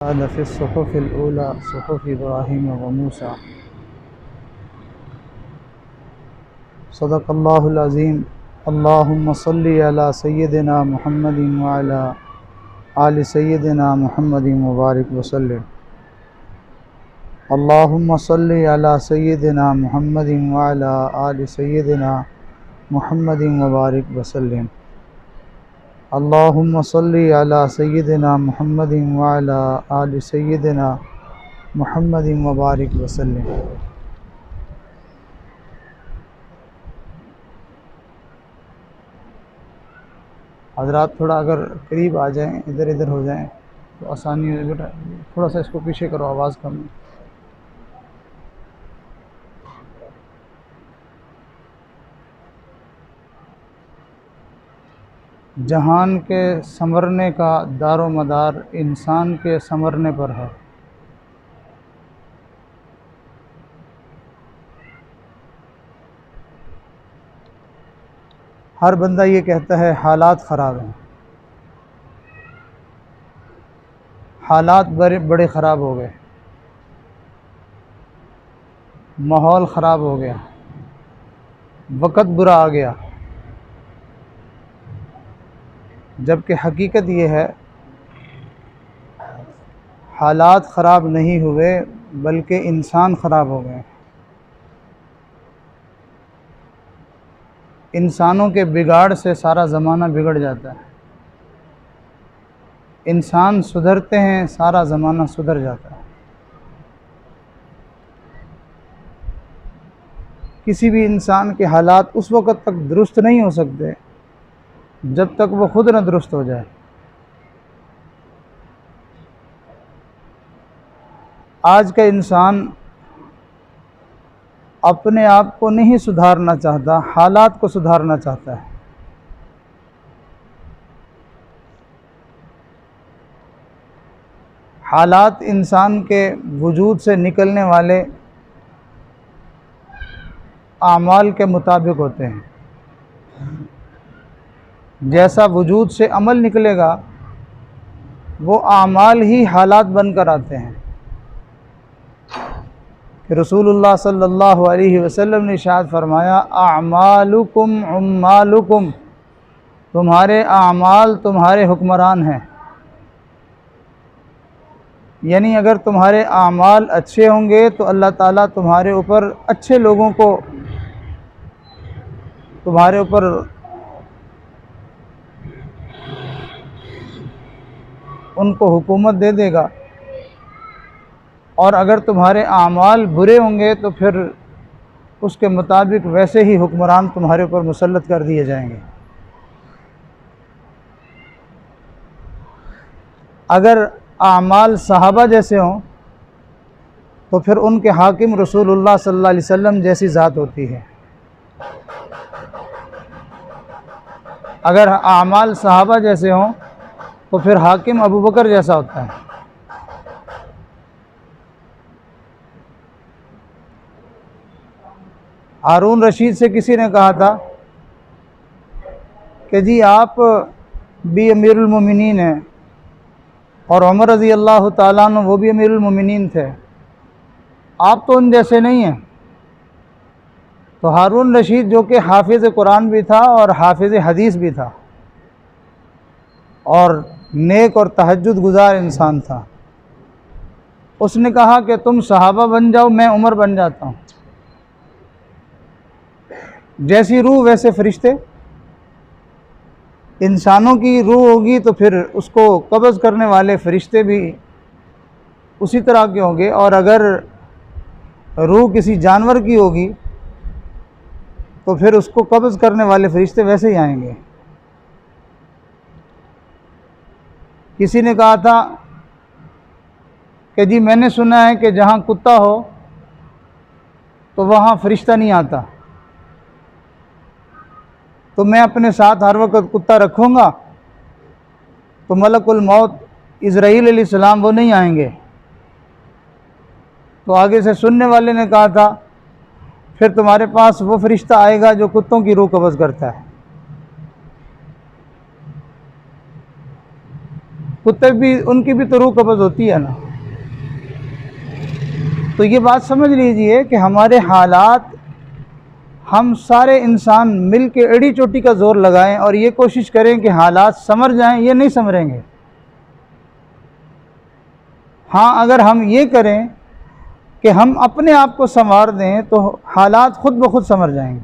هذا في الصحف الأولى صحف إبراهيم وموسى. صدق الله العظيم. اللهم صل على سيدنا محمد وعلى آل سيدنا محمد وبارك وسلم. اللهم صل على سيدنا محمد وعلى آل سيدنا محمد وبارك وسلم. اللهم صل على سيدنا محمد وعلى آل سيدنا محمد وبارك وسلم. حضرات تھوڑا اگر قریب آ جائیں، ادھر ادھر ہو جائیں تو آسانی ہو. بیٹا تھوڑا سا اس کو پیچھے کرو، آواز کم ہے. جہان کے سنورنے کا دار و مدار انسان کے سنورنے پر ہے. ہر بندہ یہ کہتا ہے حالات خراب ہیں، حالات بڑے خراب ہو گئے، ماحول خراب ہو گیا، وقت برا آ گیا. جبکہ حقیقت یہ ہے حالات خراب نہیں ہوئے بلکہ انسان خراب ہو گئے. انسانوں کے بگاڑ سے سارا زمانہ بگڑ جاتا ہے. انسان سدھرتے ہیں، سارا زمانہ سدھر جاتا ہے. کسی بھی انسان کے حالات اس وقت تک درست نہیں ہو سکتے جب تک وہ خود نہ درست ہو جائے. آج کا انسان اپنے آپ کو نہیں سدھارنا چاہتا، حالات کو سدھارنا چاہتا ہے. حالات انسان کے وجود سے نکلنے والے اعمال کے مطابق ہوتے ہیں. جیسا وجود سے عمل نکلے گا وہ اعمال ہی حالات بن کر آتے ہیں. کہ رسول اللہ صلی اللہ علیہ وسلم نے ارشاد فرمایا اعمالکم عمالکم، تمہارے اعمال تمہارے حکمران ہیں. یعنی اگر تمہارے اعمال اچھے ہوں گے تو اللہ تعالیٰ تمہارے اوپر اچھے لوگوں کو تمہارے اوپر ان کو حکومت دے دے گا، اور اگر تمہارے اعمال برے ہوں گے تو پھر اس کے مطابق ویسے ہی حکمران تمہارے اوپر مسلط کر دیے جائیں گے. اگر اعمال صحابہ جیسے ہوں تو پھر ان کے حاکم رسول اللہ صلی اللہ علیہ وسلم جیسی ذات ہوتی ہے. اگر اعمال صحابہ جیسے ہوں تو پھر حاکم ابو بکر جیسا ہوتا ہے. ہارون رشید سے کسی نے کہا تھا کہ جی آپ بھی امیر المومنین ہیں اور عمر رضی اللہ تعالیٰ عنہ وہ بھی امیر المومنین تھے، آپ تو ان جیسے نہیں ہیں. تو ہارون رشید جو کہ حافظ قرآن بھی تھا اور حافظ حدیث بھی تھا اور نیک اور تہجد گزار انسان تھا، اس نے کہا کہ تم صحابہ بن جاؤ، میں عمر بن جاتا ہوں. جیسی روح ویسے فرشتے. انسانوں کی روح ہوگی تو پھر اس کو قبض کرنے والے فرشتے بھی اسی طرح کے ہوں گے، اور اگر روح کسی جانور کی ہوگی تو پھر اس کو قبض کرنے والے فرشتے ویسے ہی آئیں گے. کسی نے کہا تھا کہ جی میں نے سنا ہے کہ جہاں کتا ہو تو وہاں فرشتہ نہیں آتا، تو میں اپنے ساتھ ہر وقت کتا رکھوں گا تو ملک الموت اسرائیل علیہ السلام وہ نہیں آئیں گے. تو آگے سے سننے والے نے کہا تھا پھر تمہارے پاس وہ فرشتہ آئے گا جو کتوں کی روح قبض کرتا ہے. کتے بھی ان کی بھی تو روح قبض ہوتی ہے نا۔ تو یہ بات سمجھ لیجئے کہ ہمارے حالات، ہم سارے انسان مل کے ایڑی چوٹی کا زور لگائیں اور یہ کوشش کریں کہ حالات سنور جائیں، یہ نہیں سنوریں گے۔ ہاں اگر ہم یہ کریں کہ ہم اپنے آپ کو سنوار دیں تو حالات خود بخود سنور جائیں گے۔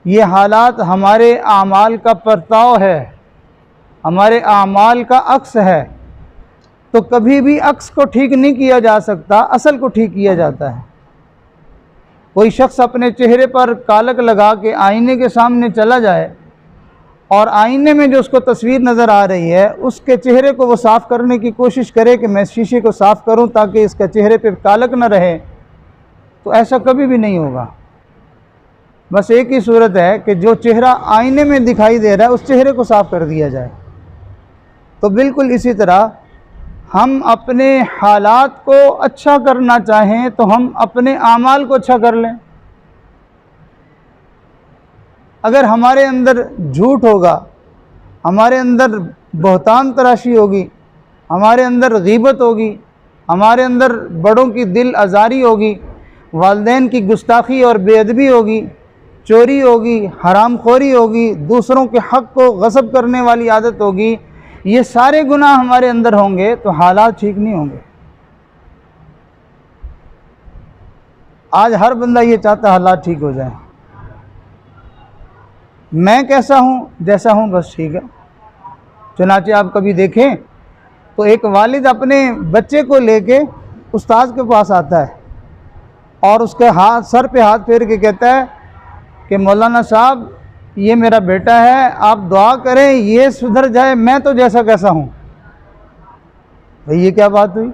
یہ حالات ہمارے اعمال کا پرتاؤ ہے، ہمارے اعمال کا عکس ہے، تو کبھی بھی عکس کو ٹھیک نہیں کیا جا سکتا، اصل کو ٹھیک کیا جاتا ہے۔ کوئی شخص اپنے چہرے پر کالک لگا کے آئینے کے سامنے چلا جائے اور آئینے میں جو اس کو تصویر نظر آ رہی ہے اس کے چہرے کو وہ صاف کرنے کی کوشش کرے کہ میں شیشے کو صاف کروں تاکہ اس کا چہرے پہ کالک نہ رہے، تو ایسا کبھی بھی نہیں ہوگا۔ بس ایک ہی صورت ہے کہ جو چہرہ آئینے میں دکھائی دے رہا ہے اس چہرے کو صاف کر دیا جائے۔ تو بالکل اسی طرح ہم اپنے حالات کو اچھا کرنا چاہیں تو ہم اپنے اعمال کو اچھا کر لیں۔ اگر ہمارے اندر جھوٹ ہوگا، ہمارے اندر بہتان تراشی ہوگی، ہمارے اندر غیبت ہوگی، ہمارے اندر بڑوں کی دل آزاری ہوگی، والدین کی گستاخی اور بے ادبی ہوگی، چوری ہوگی، حرام خوری ہوگی، دوسروں کے حق کو غصب کرنے والی عادت ہوگی، یہ سارے گناہ ہمارے اندر ہوں گے تو حالات ٹھیک نہیں ہوں گے۔ آج ہر بندہ یہ چاہتا ہے حالات ٹھیک ہو جائیں۔ میں کیسا ہوں، جیسا ہوں بس ٹھیک ہے۔ چنانچہ آپ کبھی دیکھیں تو ایک والد اپنے بچے کو لے کے استاد کے پاس آتا ہے اور اس کے سر پہ ہاتھ پھیر کے کہتا ہے کہ مولانا صاحب یہ میرا بیٹا ہے، آپ دعا کریں یہ سدھر جائے، میں تو جیسا کیسا ہوں۔ بھئی یہ کیا بات ہوئی؟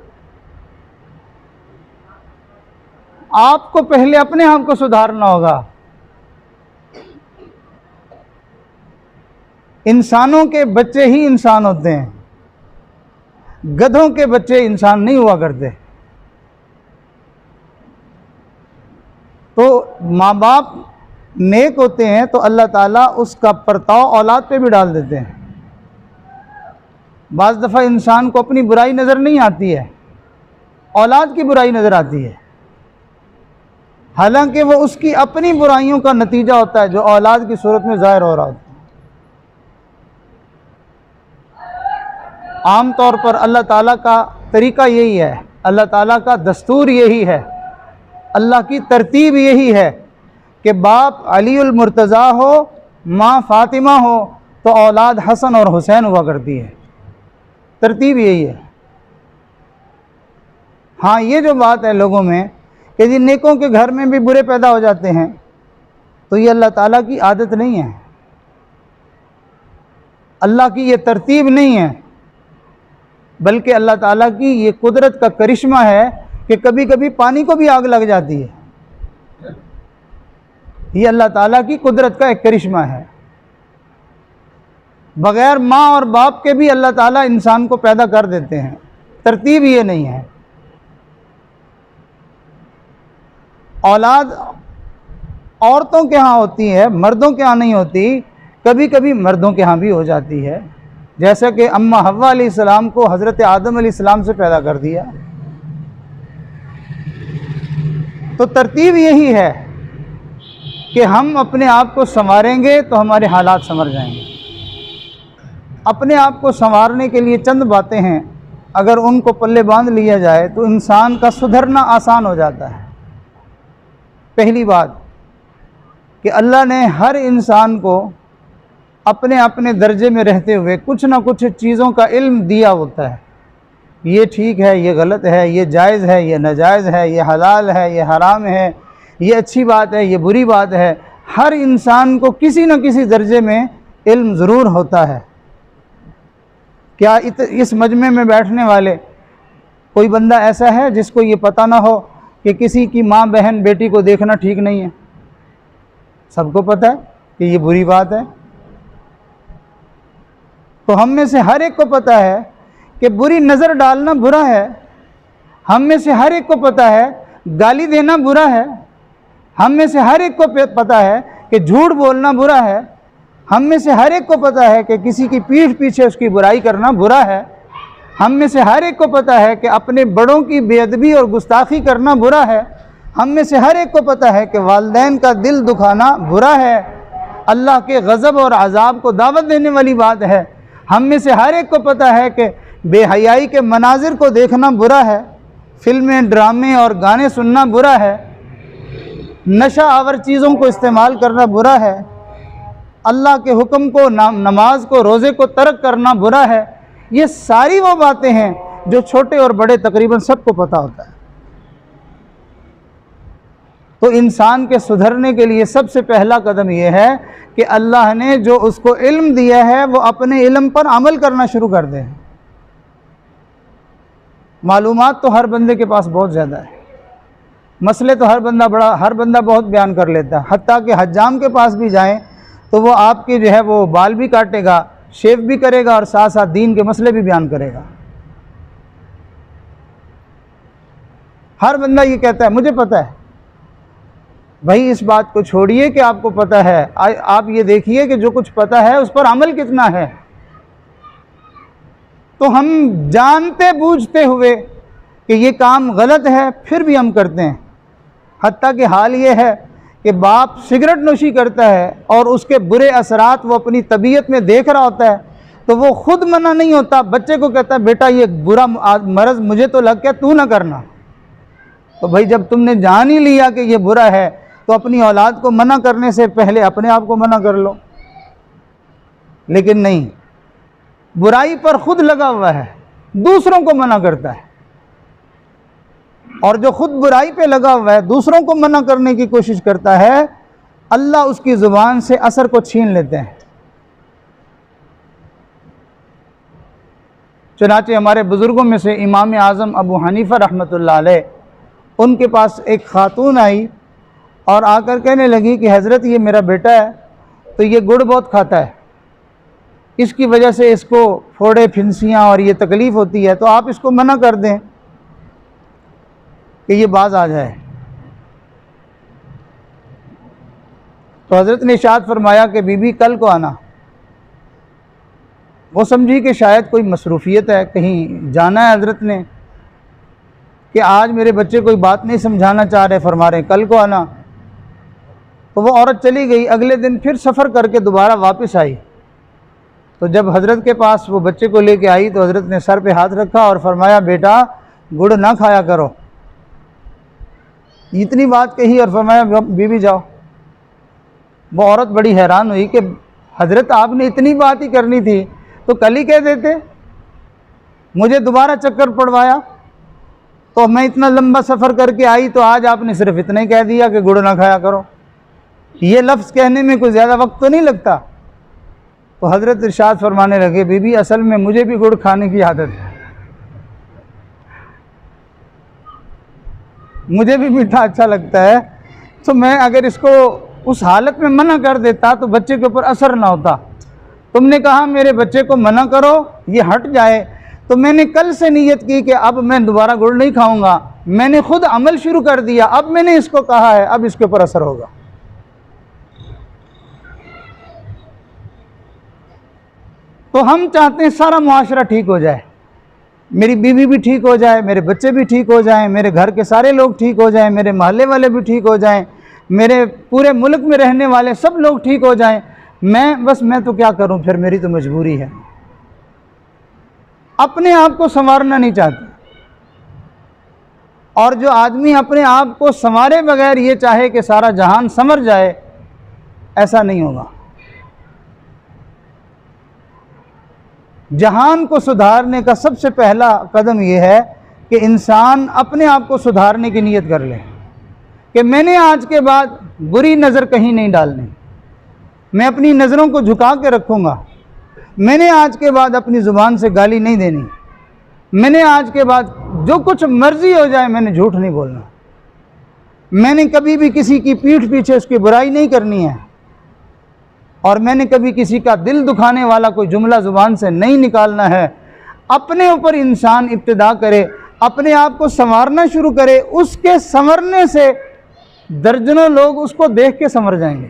آپ کو پہلے اپنے آپ کو سدھارنا ہوگا۔ انسانوں کے بچے ہی انسان ہوتے ہیں، گدھوں کے بچے انسان نہیں ہوا کرتے۔ تو ماں باپ نیک ہوتے ہیں تو اللہ تعالیٰ اس کا پرتاؤ اولاد پہ بھی ڈال دیتے ہیں۔ بعض دفعہ انسان کو اپنی برائی نظر نہیں آتی ہے، اولاد کی برائی نظر آتی ہے، حالانکہ وہ اس کی اپنی برائیوں کا نتیجہ ہوتا ہے جو اولاد کی صورت میں ظاہر ہو رہا ہوتا ہے۔ عام طور پر اللہ تعالیٰ کا طریقہ یہی ہے، اللہ تعالیٰ کا دستور یہی ہے، اللہ کی ترتیب یہی ہے کہ باپ علی المرتضیٰ ہو، ماں فاطمہ ہو تو اولاد حسن اور حسین ہوا کرتی ہے۔ ترتیب یہی ہے۔ ہاں یہ جو بات ہے لوگوں میں کہ جی نیکوں کے گھر میں بھی برے پیدا ہو جاتے ہیں، تو یہ اللہ تعالیٰ کی عادت نہیں ہے، اللہ کی یہ ترتیب نہیں ہے، بلکہ اللہ تعالیٰ کی یہ قدرت کا کرشمہ ہے کہ کبھی کبھی پانی کو بھی آگ لگ جاتی ہے۔ یہ اللہ تعالیٰ کی قدرت کا ایک کرشمہ ہے۔ بغیر ماں اور باپ کے بھی اللہ تعالیٰ انسان کو پیدا کر دیتے ہیں، ترتیب یہ نہیں ہے۔ اولاد عورتوں کے ہاں ہوتی ہے، مردوں کے ہاں نہیں ہوتی، کبھی کبھی مردوں کے ہاں بھی ہو جاتی ہے، جیسا کہ اماں حوا علیہ السلام کو حضرت آدم علیہ السلام سے پیدا کر دیا۔ تو ترتیب یہی ہے کہ ہم اپنے آپ کو سنواریں گے تو ہمارے حالات سنور جائیں گے۔ اپنے آپ کو سنوارنے کے لیے چند باتیں ہیں، اگر ان کو پلے باندھ لیا جائے تو انسان کا سدھرنا آسان ہو جاتا ہے۔ پہلی بات کہ اللہ نے ہر انسان کو اپنے اپنے درجے میں رہتے ہوئے کچھ نہ کچھ چیزوں کا علم دیا ہوتا ہے، یہ ٹھیک ہے، یہ غلط ہے، یہ جائز ہے، یہ ناجائز ہے، یہ حلال ہے، یہ حرام ہے، یہ اچھی بات ہے، یہ بری بات ہے۔ ہر انسان کو کسی نہ کسی درجے میں علم ضرور ہوتا ہے۔ کیا اس مجمع میں بیٹھنے والے کوئی بندہ ایسا ہے جس کو یہ پتہ نہ ہو کہ کسی کی ماں بہن بیٹی کو دیکھنا ٹھیک نہیں ہے؟ سب کو پتہ ہے کہ یہ بری بات ہے۔ تو ہم میں سے ہر ایک کو پتہ ہے کہ بری نظر ڈالنا برا ہے، ہم میں سے ہر ایک کو پتہ ہے گالی دینا برا ہے، ہم میں سے ہر ایک کو پتہ ہے کہ جھوٹ بولنا برا ہے، ہم میں سے ہر ایک کو پتہ ہے کہ کسی کی پیٹھ پیچھے اس کی برائی کرنا برا ہے. ہم میں سے ہر ایک کو پتہ ہے کہ اپنے بڑوں کی بے ادبی اور گستاخی کرنا برا ہے. ہم میں سے ہر ایک کو پتہ ہے کہ والدین کا دل دکھانا برا ہے، اللہ کے غضب اور عذاب کو دعوت دینے والی بات ہے. ہم میں سے ہر ایک کو پتہ ہے کہ بے حیائی کے مناظر کو دیکھنا برا ہے، فلمیں، ڈرامے اور گانے سننا برا ہے، نشہ آور چیزوں کو استعمال کرنا برا ہے، اللہ کے حکم کو، نماز کو، روزے کو ترک کرنا برا ہے. یہ ساری وہ باتیں ہیں جو چھوٹے اور بڑے تقریباً سب کو پتہ ہوتا ہے. تو انسان کے سدھرنے کے لیے سب سے پہلا قدم یہ ہے کہ اللہ نے جو اس کو علم دیا ہے وہ اپنے علم پر عمل کرنا شروع کر دے. معلومات تو ہر بندے کے پاس بہت زیادہ ہے، مسئلے تو ہر بندہ بہت بیان کر لیتا ہے. حتیٰ کہ حجام کے پاس بھی جائیں تو وہ آپ کے جو ہے وہ بال بھی کاٹے گا، شیو بھی کرے گا اور ساتھ ساتھ دین کے مسئلے بھی بیان کرے گا. ہر بندہ یہ کہتا ہے مجھے پتہ ہے. بھائی اس بات کو چھوڑیے کہ آپ کو پتہ ہے، آپ یہ دیکھیے کہ جو کچھ پتہ ہے اس پر عمل کتنا ہے. تو ہم جانتے بوجھتے ہوئے کہ یہ کام غلط ہے پھر بھی ہم کرتے ہیں. حتیٰ کہ حال یہ ہے کہ باپ سگریٹ نوشی کرتا ہے اور اس کے برے اثرات وہ اپنی طبیعت میں دیکھ رہا ہوتا ہے تو وہ خود منع نہیں ہوتا، بچے کو کہتا ہے بیٹا یہ برا مرض مجھے تو لگ گیا، تو نہ کرنا. تو بھائی جب تم نے جان ہی لیا کہ یہ برا ہے تو اپنی اولاد کو منع کرنے سے پہلے اپنے آپ کو منع کر لو. لیکن نہیں، برائی پر خود لگا ہوا ہے، دوسروں کو منع کرتا ہے. اور جو خود برائی پہ لگا ہوا ہے، دوسروں کو منع کرنے کی کوشش کرتا ہے، اللہ اس کی زبان سے اثر کو چھین لیتے ہیں. چنانچہ ہمارے بزرگوں میں سے امام اعظم ابو حنیفہ رحمۃ اللہ علیہ، ان کے پاس ایک خاتون آئی اور آ کر کہنے لگی کہ حضرت یہ میرا بیٹا ہے تو یہ گڑ بہت کھاتا ہے، اس کی وجہ سے اس کو پھوڑے پھنسیاں اور یہ تکلیف ہوتی ہے، تو آپ اس کو منع کر دیں کہ یہ باز آ جائے. تو حضرت نے ارشاد فرمایا کہ بی بی کل کو آنا. وہ سمجھی کہ شاید کوئی مصروفیت ہے، کہیں جانا ہے حضرت نے، کہ آج میرے بچے کوئی بات نہیں سمجھانا چاہ رہے، فرما رہے کل کو آنا. تو وہ عورت چلی گئی. اگلے دن پھر سفر کر کے دوبارہ واپس آئی. تو جب حضرت کے پاس وہ بچے کو لے کے آئی تو حضرت نے سر پہ ہاتھ رکھا اور فرمایا بیٹا گڑ نہ کھایا کرو. اتنی بات کہی اور فرمایا بیوی جاؤ. وہ عورت بڑی حیران ہوئی کہ حضرت آپ نے اتنی بات ہی کرنی تھی تو کل ہی کہہ دیتے، مجھے دوبارہ چکر پڑوایا تو میں اتنا لمبا سفر کر کے آئی تو آج آپ نے صرف اتنا ہی کہہ دیا کہ گڑ نہ کھایا کرو. یہ لفظ کہنے میں کوئی زیادہ وقت تو نہیں لگتا. تو حضرت ارشاد فرمانے لگے بی بی اصل میں مجھے بھی گڑ کھانے کی عادت ہے، مجھے بھی میٹھا اچھا لگتا ہے، تو میں اگر اس کو اس حالت میں منع کر دیتا تو بچے کے اوپر اثر نہ ہوتا. تم نے کہا میرے بچے کو منع کرو یہ ہٹ جائے، تو میں نے کل سے نیت کی کہ اب میں دوبارہ گڑ نہیں کھاؤں گا. میں نے خود عمل شروع کر دیا، اب میں نے اس کو کہا ہے، اب اس کے اوپر اثر ہوگا. تو ہم چاہتے ہیں سارا معاشرہ ٹھیک ہو جائے، میری بیوی بھی ٹھیک ہو جائے، میرے بچے بھی ٹھیک ہو جائیں، میرے گھر کے سارے لوگ ٹھیک ہو جائیں، میرے محلے والے بھی ٹھیک ہو جائیں، میرے پورے ملک میں رہنے والے سب لوگ ٹھیک ہو جائیں. میں تو کیا کروں، پھر میری تو مجبوری ہے. اپنے آپ کو سنوارنا نہیں چاہتے. اور جو آدمی اپنے آپ کو سنوارے بغیر یہ چاہے کہ سارا جہان سنور جائے، ایسا نہیں ہوگا. جہان کو سدھارنے کا سب سے پہلا قدم یہ ہے کہ انسان اپنے آپ کو سدھارنے کی نیت کر لے کہ میں نے آج کے بعد بری نظر کہیں نہیں ڈالنی، میں اپنی نظروں کو جھکا کے رکھوں گا. میں نے آج کے بعد اپنی زبان سے گالی نہیں دینی. میں نے آج کے بعد جو کچھ مرضی ہو جائے میں نے جھوٹ نہیں بولنا. میں نے کبھی بھی کسی کی پیٹھ پیچھے اس کی برائی نہیں کرنی ہے. اور میں نے کبھی کسی کا دل دکھانے والا کوئی جملہ زبان سے نہیں نکالنا ہے. اپنے اوپر انسان ابتدا کرے، اپنے آپ کو سنوارنا شروع کرے. اس کے سنورنے سے درجنوں لوگ اس کو دیکھ کے سنور جائیں گے.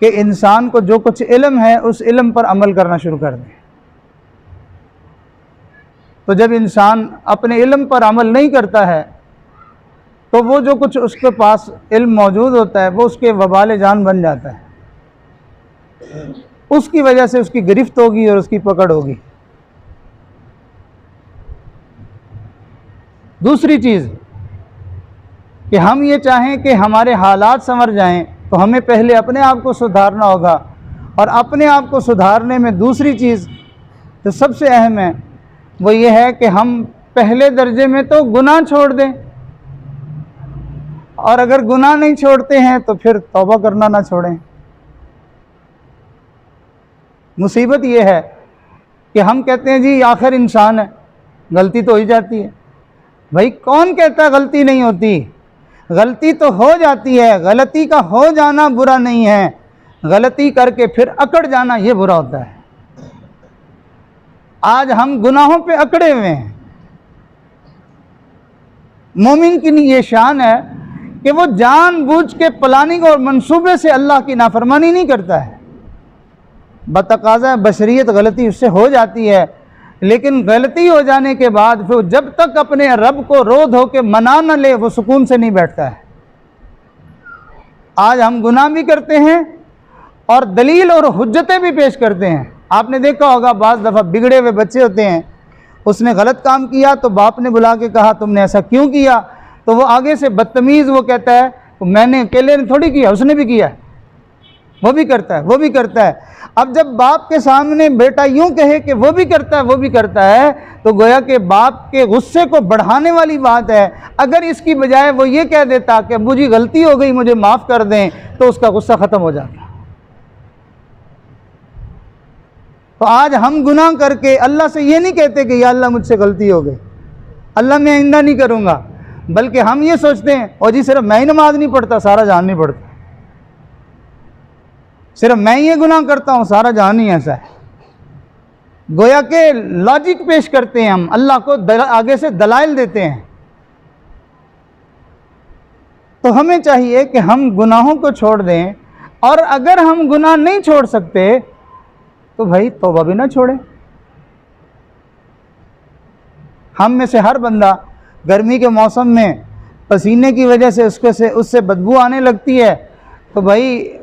کہ انسان کو جو کچھ علم ہے اس علم پر عمل کرنا شروع کر دے۔ تو جب انسان اپنے علم پر عمل نہیں کرتا ہے تو وہ جو کچھ اس کے پاس علم موجود ہوتا ہے وہ اس کے وبال جان بن جاتا ہے، اس کی وجہ سے اس کی گرفت ہوگی اور اس کی پکڑ ہوگی۔ دوسری چیز کہ ہم یہ چاہیں کہ ہمارے حالات سنور جائیں تو ہمیں پہلے اپنے آپ کو سدھارنا ہوگا، اور اپنے آپ کو سدھارنے میں دوسری چیز جو سب سے اہم ہے وہ یہ ہے کہ ہم پہلے درجے میں تو گناہ چھوڑ دیں، اور اگر گناہ نہیں چھوڑتے ہیں تو پھر توبہ کرنا نہ چھوڑیں۔ مصیبت یہ ہے کہ ہم کہتے ہیں جی آخر انسان ہے، غلطی تو ہو ہی جاتی ہے۔ بھائی کون کہتا ہے غلطی نہیں ہوتی؟ غلطی تو ہو جاتی ہے، غلطی کا ہو جانا برا نہیں ہے، غلطی کر کے پھر اکڑ جانا یہ برا ہوتا ہے۔ آج ہم گناہوں پہ اکڑے ہوئے ہیں۔ مومن کی یہ شان ہے کہ وہ جان بوجھ کے پلاننگ اور منصوبے سے اللہ کی نافرمانی نہیں کرتا ہے۔ بتقاضا بشریت غلطی اس سے ہو جاتی ہے، لیکن غلطی ہو جانے کے بعد پھر جب تک اپنے رب کو رو دھو کے منا نہ لے وہ سکون سے نہیں بیٹھتا ہے۔ آج ہم گناہ بھی کرتے ہیں اور دلیل اور حجتیں بھی پیش کرتے ہیں۔ آپ نے دیکھا ہوگا بعض دفعہ بگڑے ہوئے بچے ہوتے ہیں، اس نے غلط کام کیا تو باپ نے بلا کے کہا تم نے ایسا کیوں کیا، تو وہ آگے سے بدتمیز وہ کہتا ہے میں نے اکیلے نے تھوڑی کیا، اس نے بھی کیا ہے، وہ بھی کرتا ہے، وہ بھی کرتا ہے۔ اب جب باپ کے سامنے بیٹا یوں کہے کہ وہ بھی کرتا ہے وہ بھی کرتا ہے تو گویا کہ باپ کے غصے کو بڑھانے والی بات ہے۔ اگر اس کی بجائے وہ یہ کہہ دیتا کہ ابو جی غلطی ہو گئی مجھے معاف کر دیں تو اس کا غصہ ختم ہو جاتا۔ تو آج ہم گناہ کر کے اللہ سے یہ نہیں کہتے کہ یا اللہ مجھ سے غلطی ہو گئی، اللہ میں آئندہ نہیں کروں گا، بلکہ ہم یہ سوچتے ہیں اور جی صرف میں ہی نماز نہیں پڑھتا سارا جہان نہیں پڑھتا، صرف میں یہ گناہ کرتا ہوں سارا جہان ہی ایسا ہے۔ گویا کہ لاجک پیش کرتے ہیں ہم، اللہ کو آگے سے دلائل دیتے ہیں۔ تو ہمیں چاہیے کہ ہم گناہوں کو چھوڑ دیں، اور اگر ہم گناہ نہیں چھوڑ سکتے تو بھائی توبہ بھی نہ چھوڑیں۔ ہم میں سے ہر بندہ گرمی کے موسم میں پسینے کی وجہ سے اس سے بدبو آنے لگتی ہے، تو بھائی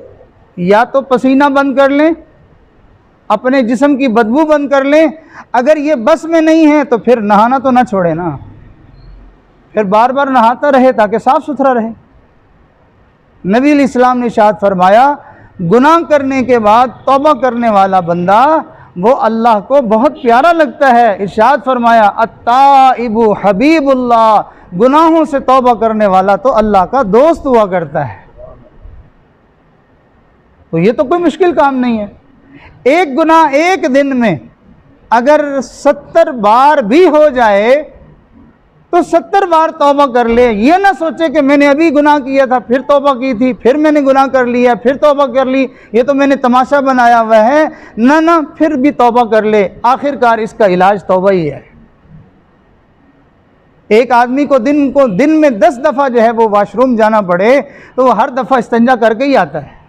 یا تو پسینہ بند کر لیں، اپنے جسم کی بدبو بند کر لیں، اگر یہ بس میں نہیں ہے تو پھر نہانا تو نہ چھوڑیں نا، پھر بار بار نہاتا رہے تاکہ صاف ستھرا رہے۔ نبی علیہ السلام نے ارشاد فرمایا گناہ کرنے کے بعد توبہ کرنے والا بندہ وہ اللہ کو بہت پیارا لگتا ہے۔ ارشاد فرمایا التائب حبیب اللہ، گناہوں سے توبہ کرنے والا تو اللہ کا دوست ہوا کرتا ہے۔ تو یہ تو کوئی مشکل کام نہیں ہے۔ ایک گناہ ایک دن میں اگر 70 بار بھی ہو جائے تو 70 بار توبہ کر لے، یہ نہ سوچے کہ میں نے ابھی گناہ کیا تھا پھر توبہ کی تھی، پھر میں نے گناہ کر لیا پھر توبہ کر لی، یہ تو میں نے تماشا بنایا ہوا ہے، نہ پھر بھی توبہ کر لے۔ آخر کار اس کا علاج توبہ ہی ہے۔ ایک آدمی کو دن میں 10 دفعہ جو ہے وہ واش روم جانا پڑے تو وہ ہر دفعہ استنجا کر کے ہی آتا ہے۔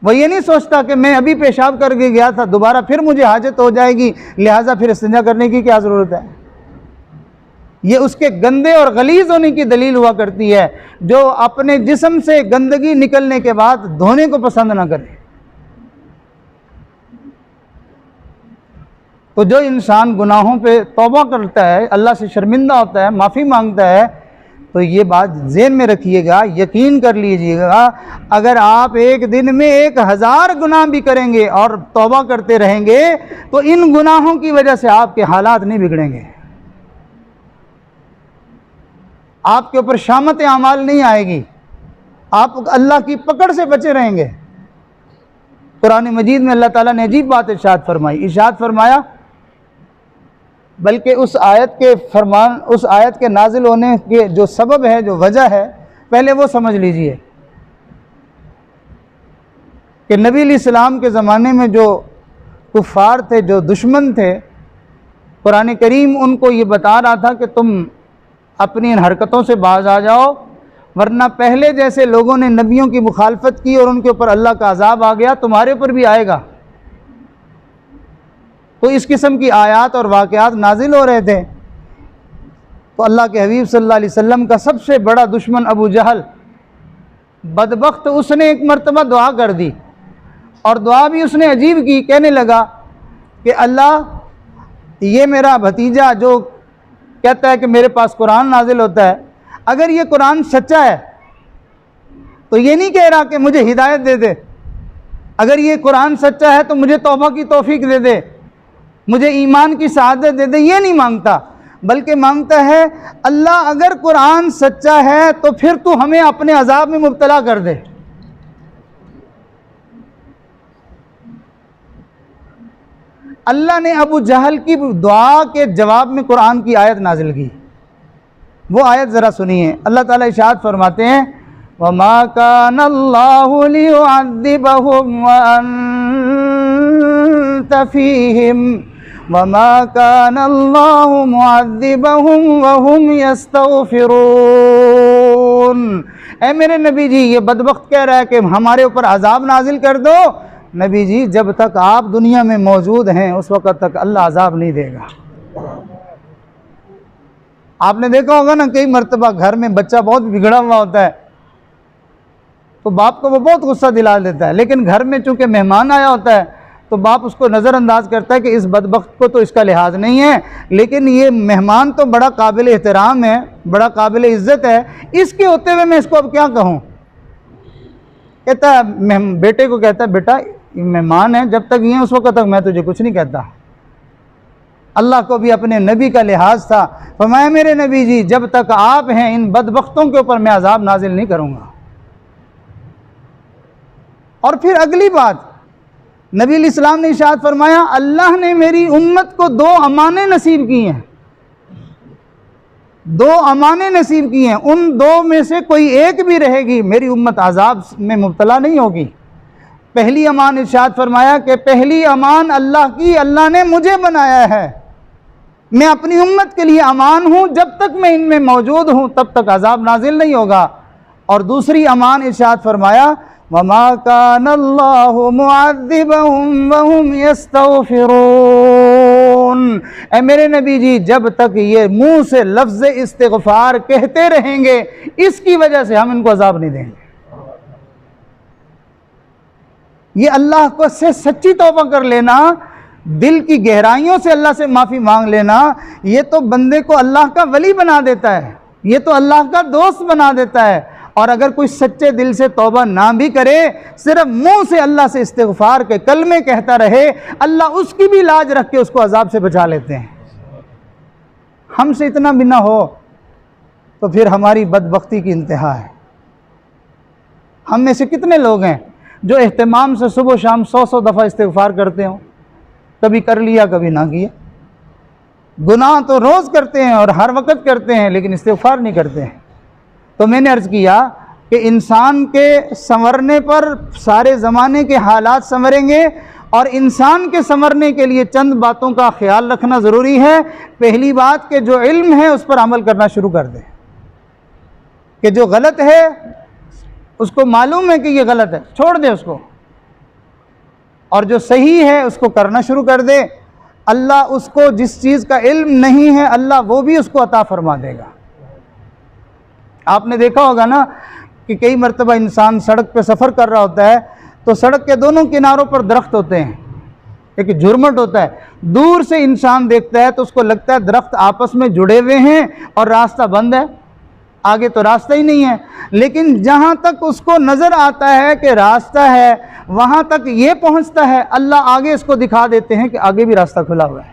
وہ یہ نہیں سوچتا کہ میں ابھی پیشاب کر کے گیا تھا دوبارہ پھر مجھے حاجت ہو جائے گی لہٰذا پھر استنجا کرنے کی کیا ضرورت ہے۔ یہ اس کے گندے اور غلیظ ہونے کی دلیل ہوا کرتی ہے، جو اپنے جسم سے گندگی نکلنے کے بعد دھونے کو پسند نہ کرے۔ تو جو انسان گناہوں پہ توبہ کرتا ہے، اللہ سے شرمندہ ہوتا ہے، معافی مانگتا ہے، تو یہ بات ذہن میں رکھیے گا، یقین کر لیجئے گا، اگر آپ ایک دن میں 1000 گناہ بھی کریں گے اور توبہ کرتے رہیں گے تو ان گناہوں کی وجہ سے آپ کے حالات نہیں بگڑیں گے، آپ کے اوپر شامت اعمال نہیں آئے گی، آپ اللہ کی پکڑ سے بچے رہیں گے۔ قرآن مجید میں اللہ تعالیٰ نے عجیب بات ارشاد فرمایا، بلکہ اس آیت کے نازل ہونے کے جو سبب ہے، جو وجہ ہے، پہلے وہ سمجھ لیجئے کہ نبی علیہ السلام کے زمانے میں جو کفار تھے، جو دشمن تھے، قرآن کریم ان کو یہ بتا رہا تھا کہ تم اپنی ان حرکتوں سے باز آ جاؤ ورنہ پہلے جیسے لوگوں نے نبیوں کی مخالفت کی اور ان کے اوپر اللہ کا عذاب آ گیا، تمہارے اوپر بھی آئے گا۔ تو اس قسم کی آیات اور واقعات نازل ہو رہے تھے۔ تو اللہ کے حبیب صلی اللہ علیہ وسلم کا سب سے بڑا دشمن ابو جہل، بدبخت، اس نے ایک مرتبہ دعا کر دی، اور دعا بھی اس نے عجیب کی، کہنے لگا کہ اللہ، یہ میرا بھتیجا جو کہتا ہے کہ میرے پاس قرآن نازل ہوتا ہے، اگر یہ قرآن سچا ہے تو یہ نہیں کہہ رہا کہ مجھے ہدایت دے دے، اگر یہ قرآن سچا ہے تو مجھے توبہ کی توفیق دے دے، مجھے ایمان کی سعادت دے دے، یہ نہیں مانگتا، بلکہ مانگتا ہے اللہ اگر قرآن سچا ہے تو پھر تو ہمیں اپنے عذاب میں مبتلا کر دے۔ اللہ نے ابو جہل کی دعا کے جواب میں قرآن کی آیت نازل کی۔ وہ آیت ذرا سنیے، اللہ تعالیٰ ارشاد فرماتے ہیں وَمَا كَانَ اللَّهُ لِيُعَذِّبَهُمْ وَأَنْتَ فِيهِمْ وَمَا كَانَ اللَّهُ مُعَذِّبَهُمْ وَهُمْ يَسْتَغْفِرُونَ۔ اے میرے نبی جی، یہ بدبخت کہہ رہا ہے کہ ہمارے اوپر عذاب نازل کر دو۔ نبی جی، جب تک آپ دنیا میں موجود ہیں اس وقت تک اللہ عذاب نہیں دے گا۔ آپ نے دیکھا ہوگا نا، کئی مرتبہ گھر میں بچہ بہت بگڑا ہوا ہوتا ہے تو باپ کو وہ بہت غصہ دلا دیتا ہے، لیکن گھر میں چونکہ مہمان آیا ہوتا ہے تو باپ اس کو نظر انداز کرتا ہے کہ اس بدبخت کو تو اس کا لحاظ نہیں ہے، لیکن یہ مہمان تو بڑا قابل احترام ہے، بڑا قابل عزت ہے، اس کے ہوتے ہوئے میں اس کو اب کیا کہوں۔ کہتا ہے، بیٹے کو کہتا ہے بیٹا یہ مہمان ہے، جب تک یہ اس وقت تک میں تجھے کچھ نہیں کہتا۔ اللہ کو بھی اپنے نبی کا لحاظ تھا، فرمایا میرے نبی جی جب تک آپ ہیں ان بدبختوں کے اوپر میں عذاب نازل نہیں کروں گا۔ اور پھر اگلی بات نبی علیہ السلام نے ارشاد فرمایا اللہ نے میری امت کو 2 امانیں نصیب کی ہیں، 2 امانیں نصیب کی ہیں، ان 2 میں سے کوئی ایک بھی رہے گی میری امت عذاب میں مبتلا نہیں ہوگی۔ پہلی امان ارشاد فرمایا کہ پہلی امان اللہ کی، اللہ نے مجھے بنایا ہے، میں اپنی امت کے لیے امان ہوں، جب تک میں ان میں موجود ہوں تب تک عذاب نازل نہیں ہوگا۔ اور دوسری امان ارشاد فرمایا وَمَا كَانَ اللَّهُ مُعَذِّبَهُمْ وَهُمْ يَسْتَغْفِرُونَ۔ اے میرے نبی جی جب تک یہ منہ سے لفظ استغفار کہتے رہیں گے اس کی وجہ سے ہم ان کو عذاب نہیں دیں گے۔ یہ اللہ کو سے سچی توبہ کر لینا، دل کی گہرائیوں سے اللہ سے معافی مانگ لینا، یہ تو بندے کو اللہ کا ولی بنا دیتا ہے، یہ تو اللہ کا دوست بنا دیتا ہے۔ اور اگر کوئی سچے دل سے توبہ نہ بھی کرے، صرف منہ سے اللہ سے استغفار کے کلمے کہتا رہے، اللہ اس کی بھی لاج رکھ کے اس کو عذاب سے بچا لیتے ہیں۔ ہم سے اتنا بھی نہ ہو تو پھر ہماری بدبختی کی انتہا ہے۔ ہم میں سے کتنے لوگ ہیں جو اہتمام سے صبح و شام 100 دفعہ استغفار کرتے ہوں، کبھی کر لیا کبھی نہ کیا۔ گناہ تو روز کرتے ہیں اور ہر وقت کرتے ہیں لیکن استغفار نہیں کرتے ہیں۔ تو میں نے عرض کیا کہ انسان کے سنورنے پر سارے زمانے کے حالات سنوریں گے، اور انسان کے سنورنے کے لیے چند باتوں کا خیال رکھنا ضروری ہے۔ پہلی بات کہ جو علم ہے اس پر عمل کرنا شروع کر دے، کہ جو غلط ہے اس کو معلوم ہے کہ یہ غلط ہے، چھوڑ دے اس کو، اور جو صحیح ہے اس کو کرنا شروع کر دے۔ اللہ اس کو جس چیز کا علم نہیں ہے اللہ وہ بھی اس کو عطا فرما دے گا۔ آپ نے دیکھا ہوگا نا کہ کئی مرتبہ انسان سڑک پہ سفر کر رہا ہوتا ہے تو سڑک کے دونوں کناروں پر درخت ہوتے ہیں، ایک جھرمٹ ہوتا ہے، دور سے انسان دیکھتا ہے تو اس کو لگتا ہے درخت آپس میں جڑے ہوئے ہیں اور راستہ بند ہے، آگے تو راستہ ہی نہیں ہے، لیکن جہاں تک اس کو نظر آتا ہے کہ راستہ ہے وہاں تک یہ پہنچتا ہے، اللہ آگے اس کو دکھا دیتے ہیں کہ آگے بھی راستہ کھلا ہوا ہے،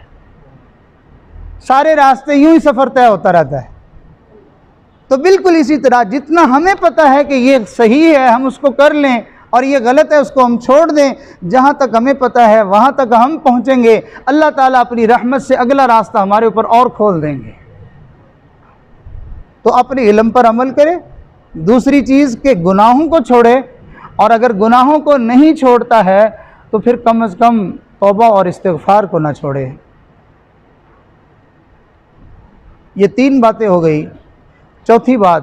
سارے راستے یوں ہی سفر طے ہوتا رہتا ہے۔ تو بالکل اسی طرح جتنا ہمیں پتہ ہے کہ یہ صحیح ہے ہم اس کو کر لیں اور یہ غلط ہے اس کو ہم چھوڑ دیں، جہاں تک ہمیں پتہ ہے وہاں تک ہم پہنچیں گے، اللہ تعالیٰ اپنی رحمت سے اگلا راستہ ہمارے اوپر اور کھول دیں گے۔ تو اپنے علم پر عمل کرے، دوسری چیز کہ گناہوں کو چھوڑے، اور اگر گناہوں کو نہیں چھوڑتا ہے تو پھر کم از کم توبہ اور استغفار کو نہ چھوڑے۔ یہ 3 باتیں ہو گئی۔ چوتھی بات